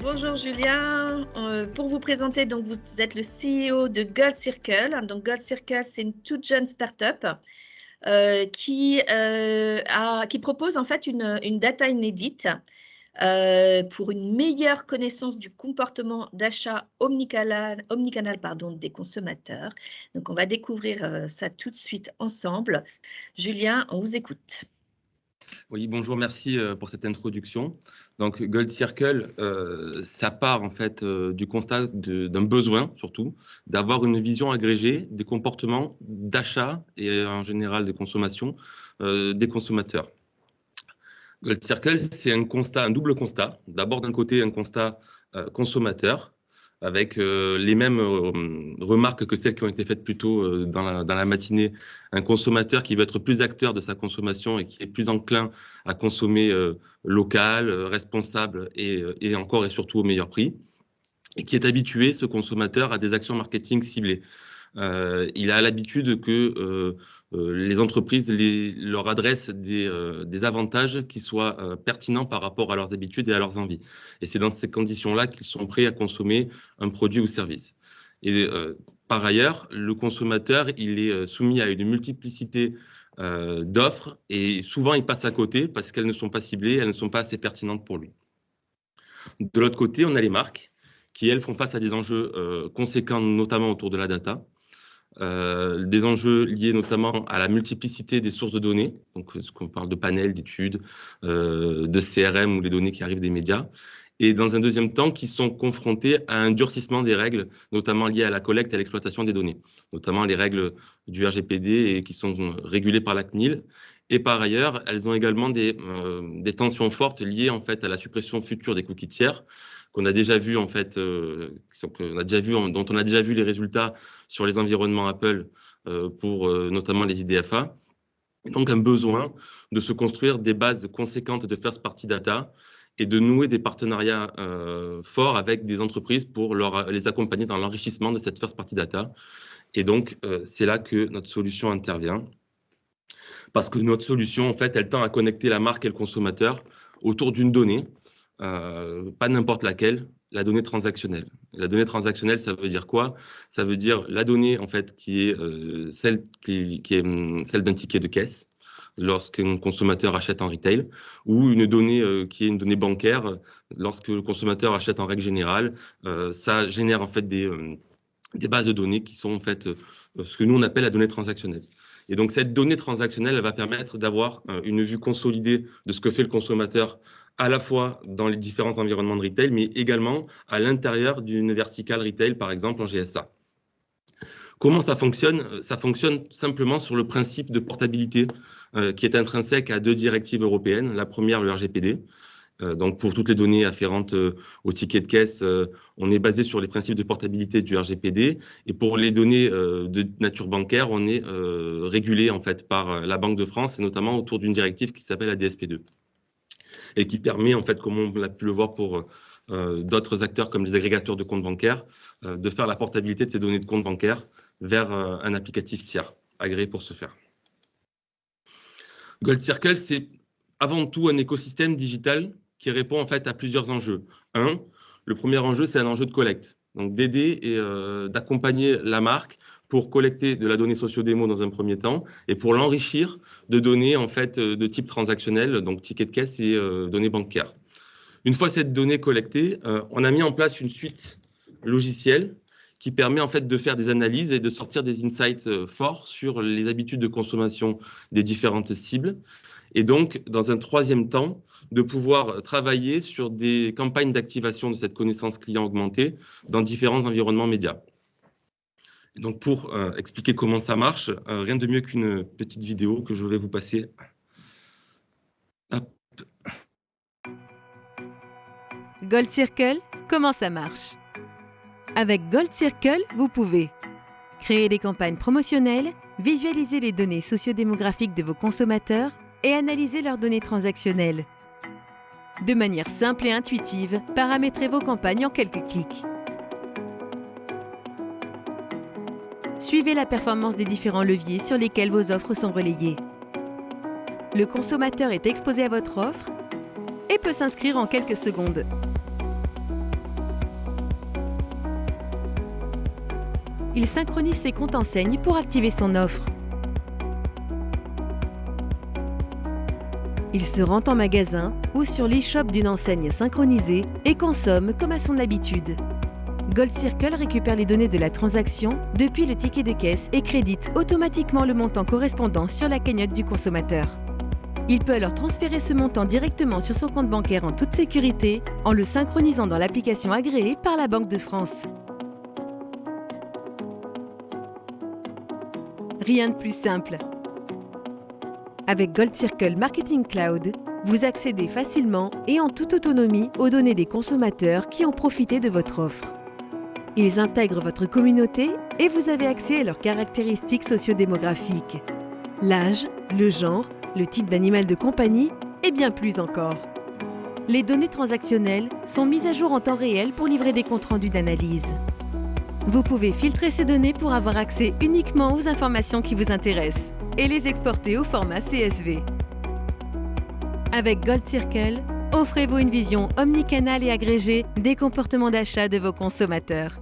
Bonjour Julien. Pour vous présenter, donc vous êtes le CEO de Gold Circle. Donc Gold Circle, c'est une toute jeune start-up qui propose en fait une data inédite pour une meilleure connaissance du comportement d'achat omnicanal des consommateurs. Donc on va découvrir ça tout de suite ensemble. Julien, on vous écoute. Oui, bonjour, merci pour cette introduction. Donc, Gold Circle, ça part en fait du constat d'un besoin, surtout, d'avoir une vision agrégée des comportements d'achat et en général de consommation des consommateurs. Gold Circle, c'est un double constat. D'abord, d'un côté, un constat consommateur, avec les mêmes remarques que celles qui ont été faites plus tôt dans la matinée. Un consommateur qui veut être plus acteur de sa consommation et qui est plus enclin à consommer local, responsable et encore et surtout au meilleur prix. Et qui est habitué, ce consommateur, à des actions marketing ciblées. Il a l'habitude que les entreprises leur adressent des avantages qui soient pertinents par rapport à leurs habitudes et à leurs envies. Et c'est dans ces conditions-là qu'ils sont prêts à consommer un produit ou service. Et par ailleurs, le consommateur, il est soumis à une multiplicité d'offres et souvent il passe à côté parce qu'elles ne sont pas ciblées, elles ne sont pas assez pertinentes pour lui. De l'autre côté, on a les marques qui, elles, font face à des enjeux conséquents, notamment autour de la data. Des enjeux liés notamment à la multiplicité des sources de données, donc ce qu'on parle de panels, d'études, de CRM ou les données qui arrivent des médias, et dans un deuxième temps, qui sont confrontés à un durcissement des règles, notamment liées à la collecte et à l'exploitation des données, notamment les règles du RGPD et qui sont régulées par la CNIL. Et par ailleurs, elles ont également des tensions fortes liées en fait à la suppression future des cookies tiers, qu'on a déjà vu en fait, dont on a déjà vu les résultats sur les environnements Apple pour notamment les IDFA. Et donc un besoin de se construire des bases conséquentes de first party data et de nouer des partenariats forts avec des entreprises pour les accompagner dans l'enrichissement de cette first party data. Et donc c'est là que notre solution intervient. Parce que notre solution, en fait, elle tend à connecter la marque et le consommateur autour d'une donnée, pas n'importe laquelle, la donnée transactionnelle. La donnée transactionnelle, ça veut dire quoi? Ça veut dire la donnée, en fait, qui est celle d'un ticket de caisse lorsqu'un consommateur achète en retail, ou une donnée qui est une donnée bancaire lorsque le consommateur achète en règle générale. Ça génère, en fait, des bases de données qui sont, en fait, ce que nous, on appelle la donnée transactionnelle. Et donc, cette donnée transactionnelle, elle va permettre d'avoir une vue consolidée de ce que fait le consommateur, à la fois dans les différents environnements de retail, mais également à l'intérieur d'une verticale retail, par exemple en GSA. Comment ça fonctionne? Ça fonctionne simplement sur le principe de portabilité qui est intrinsèque à deux directives européennes. La première, le RGPD. Donc, pour toutes les données afférentes au ticket de caisse, on est basé sur les principes de portabilité du RGPD. Et pour les données de nature bancaire, on est régulé en fait par la Banque de France, et notamment autour d'une directive qui s'appelle la DSP2, et qui permet, en fait, comme on l'a pu le voir pour d'autres acteurs comme les agrégateurs de comptes bancaires, de faire la portabilité de ces données de comptes bancaires vers un applicatif tiers agréé pour ce faire. Gold Circle, c'est avant tout un écosystème digital qui répond en fait à plusieurs enjeux. Le premier enjeu, c'est un enjeu de collecte. Donc d'aider et d'accompagner la marque pour collecter de la donnée socio-démo dans un premier temps et pour l'enrichir de données en fait de type transactionnel, donc ticket de caisse et données bancaires. Une fois cette donnée collectée, on a mis en place une suite logicielle qui permet en fait de faire des analyses et de sortir des insights forts sur les habitudes de consommation des différentes cibles. Et donc, dans un troisième temps, de pouvoir travailler sur des campagnes d'activation de cette connaissance client augmentée dans différents environnements médias. Et donc, pour expliquer comment ça marche, rien de mieux qu'une petite vidéo que je vais vous passer. Hop. Gold Circle, comment ça marche? Avec Gold Circle, vous pouvez créer des campagnes promotionnelles, visualiser les données sociodémographiques de vos consommateurs et analyser leurs données transactionnelles. De manière simple et intuitive, paramétrez vos campagnes en quelques clics. Suivez la performance des différents leviers sur lesquels vos offres sont relayées. Le consommateur est exposé à votre offre et peut s'inscrire en quelques secondes. il synchronise ses comptes enseignes pour activer son offre. Il se rend en magasin ou sur l'e-shop d'une enseigne synchronisée et consomme comme à son habitude. Gold Circle récupère les données de la transaction depuis le ticket de caisse et crédite automatiquement le montant correspondant sur la cagnotte du consommateur. Il peut alors transférer ce montant directement sur son compte bancaire en toute sécurité en le synchronisant dans l'application agréée par la Banque de France. Rien de plus simple. Avec Gold Circle Marketing Cloud, vous accédez facilement et en toute autonomie aux données des consommateurs qui ont profité de votre offre. Ils intègrent votre communauté et vous avez accès à leurs caractéristiques sociodémographiques. L'âge, le genre, le type d'animal de compagnie et bien plus encore. Les données transactionnelles sont mises à jour en temps réel pour livrer des comptes rendus d'analyse. Vous pouvez filtrer ces données pour avoir accès uniquement aux informations qui vous intéressent et les exporter au format CSV. Avec Gold Circle, offrez-vous une vision omnicanale et agrégée des comportements d'achat de vos consommateurs.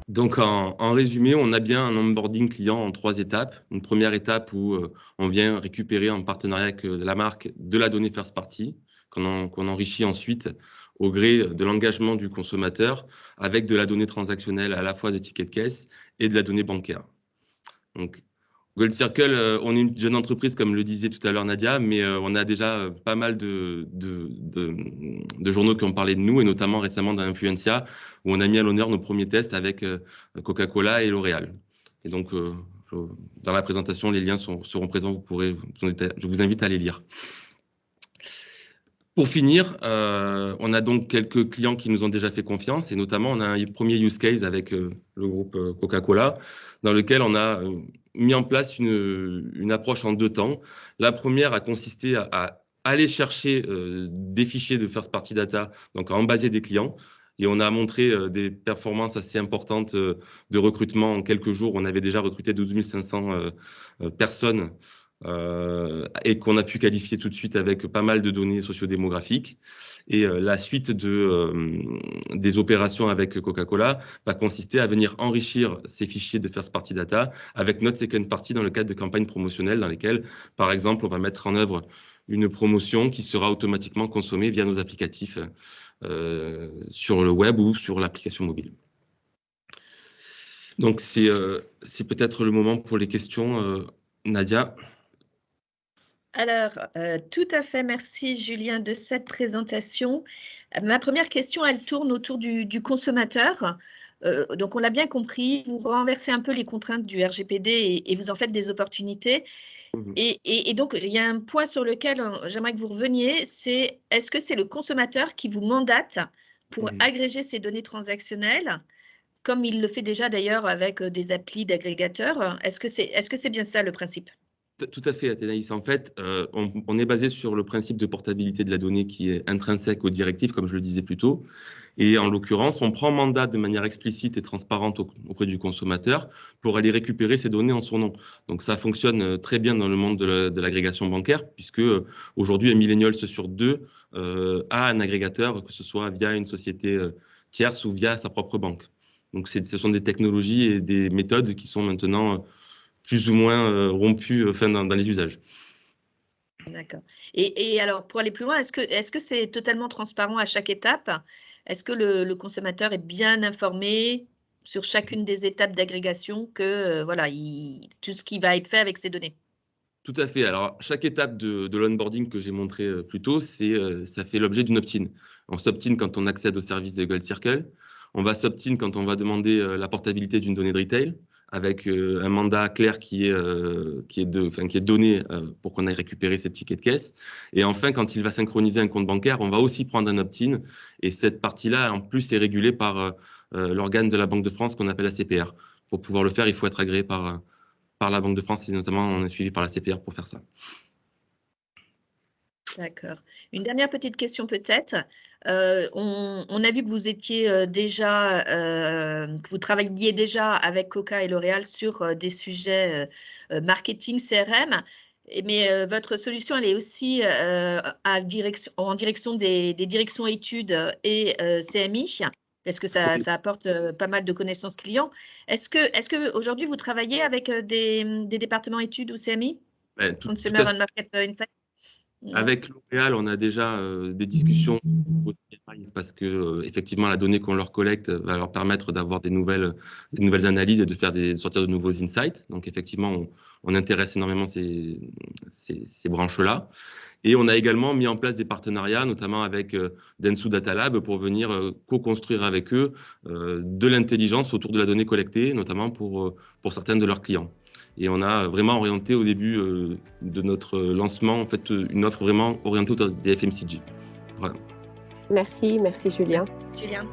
Donc, en résumé, on a bien un onboarding client en 3 étapes. Une première étape où on vient récupérer en partenariat avec la marque de la donnée first party, qu'on enrichit ensuite au gré de l'engagement du consommateur avec de la donnée transactionnelle à la fois des tickets de caisse et de la donnée bancaire. Donc, Gold Circle, on est une jeune entreprise, comme le disait tout à l'heure Nadia, mais on a déjà pas mal de journaux qui ont parlé de nous, et notamment récemment d'Influencia, où on a mis à l'honneur nos premiers tests avec Coca-Cola et L'Oréal. Et donc, dans la présentation, les liens seront présents, je vous invite à les lire. Pour finir, on a donc quelques clients qui nous ont déjà fait confiance, et notamment on a un premier use case avec le groupe Coca-Cola, dans lequel on a mis en place une approche en 2 temps. La première a consisté à aller chercher des fichiers de first party data, donc à embaser des clients, et on a montré des performances assez importantes de recrutement. En quelques jours, on avait déjà recruté 12 500 personnes et qu'on a pu qualifier tout de suite avec pas mal de données sociodémographiques. Et la suite des opérations avec Coca-Cola va consister à venir enrichir ces fichiers de first party data avec notre second party dans le cadre de campagnes promotionnelles dans lesquelles, par exemple, on va mettre en œuvre une promotion qui sera automatiquement consommée via nos applicatifs sur le web ou sur l'application mobile. Donc, c'est peut-être le moment pour les questions. Nadia. Alors, tout à fait, merci Julien de cette présentation. Ma première question, elle tourne autour du consommateur. Donc, on l'a bien compris, vous renversez un peu les contraintes du RGPD et vous en faites des opportunités. Et donc, il y a un point sur lequel j'aimerais que vous reveniez, c'est est-ce que c'est le consommateur qui vous mandate pour agréger ces données transactionnelles, comme il le fait déjà d'ailleurs avec des applis d'agrégateurs? Est-ce que c'est bien ça le principe? Tout à fait, Athénaïs. En fait, on est basé sur le principe de portabilité de la donnée qui est intrinsèque aux directives, comme je le disais plus tôt. Et en l'occurrence, on prend mandat de manière explicite et transparente auprès du consommateur pour aller récupérer ces données en son nom. Donc, ça fonctionne très bien dans le monde de l'agrégation bancaire, puisque aujourd'hui, un millénial sur 2 a un agrégateur, que ce soit via une société tierce ou via sa propre banque. Donc, ce sont des technologies et des méthodes qui sont maintenant plus ou moins rompu dans les usages. D'accord. Et alors, pour aller plus loin, est-ce que c'est totalement transparent à chaque étape? Est-ce que le consommateur est bien informé sur chacune des étapes d'agrégation que voilà, tout ce qui va être fait avec ces données? Tout à fait. Alors, chaque étape de l'onboarding que j'ai montré plus tôt, ça fait l'objet d'une opt-in. On s'opt-in quand on accède au service de Gold Circle. On va s'opt-in quand on va demander la portabilité d'une donnée de retail, avec un mandat clair qui est donné pour qu'on aille récupérer ces tickets de caisse. Et enfin, quand il va synchroniser un compte bancaire, on va aussi prendre un opt-in. Et cette partie-là, en plus, est régulée par l'organe de la Banque de France qu'on appelle la CPR. Pour pouvoir le faire, il faut être agréé par la Banque de France, et notamment, on est suivi par la CPR pour faire ça. D'accord. Une dernière petite question peut-être. On a vu que vous étiez déjà, que vous travailliez déjà avec Coca et L'Oréal sur des sujets marketing CRM, mais votre solution, elle est aussi en direction des directions études et CMI. Parce que ça apporte pas mal de connaissances clients. Est-ce que aujourd'hui vous travaillez avec des départements études ou CMI? Ben, tout Consumer à fait. and Market Insight? Non? Avec L'Oréal, on a déjà des discussions parce que effectivement, la donnée qu'on leur collecte va leur permettre d'avoir des nouvelles analyses et de sortir de nouveaux insights. Donc effectivement, on intéresse énormément ces branches-là. Et on a également mis en place des partenariats, notamment avec Dentsu Data Lab, pour venir co-construire avec eux de l'intelligence autour de la donnée collectée, notamment pour certains de leurs clients. Et on a vraiment orienté au début de notre lancement, en fait, une offre vraiment orientée autour des FMCG. Voilà. Merci Julien. Merci, Julien.